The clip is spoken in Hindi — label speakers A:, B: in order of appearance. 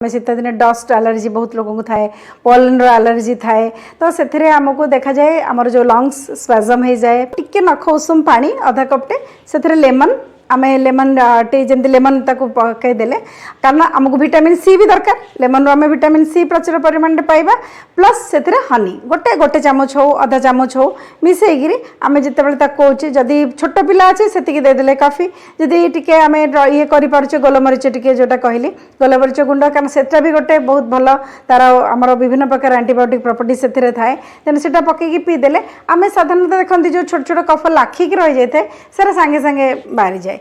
A: शीत दिन डस्ट एलर्जी बहुत लोगों को थाए, पॉलन रो एलर्जी थाए, तो से आमको देखा जाए आमर जो लंग्स स्पाजम हो जाए टिके नख उषुम पानी अधा कपटे से लेमन आम लेमन टी जमी लेमन पकईदे कारण आमको विटामिन सी भी दरकार लेमन आम विटामिन सी प्रचुर परिमाण पाइबा प्लस से हनी गोटे गोटे चामच हो अधा चामच हो मिसेकिरी आम जिते कौचे जदि छोट पिला अच्छे से देदेले काफी जदि टी आम ये करें गोलमरीच टी जोटा कहली गोलमरीच गुंड कारण से भी गोटे बहुत भल तार आमर विभिन्न प्रकार एंटीबायोटिक प्रॉपर्टी से थाए तेना से पकईकी पीदेले आम साधारणतः देखते जो छोट छोट कफ लाखिकी रही जाए सर सांगे सांगे बाहरी जाए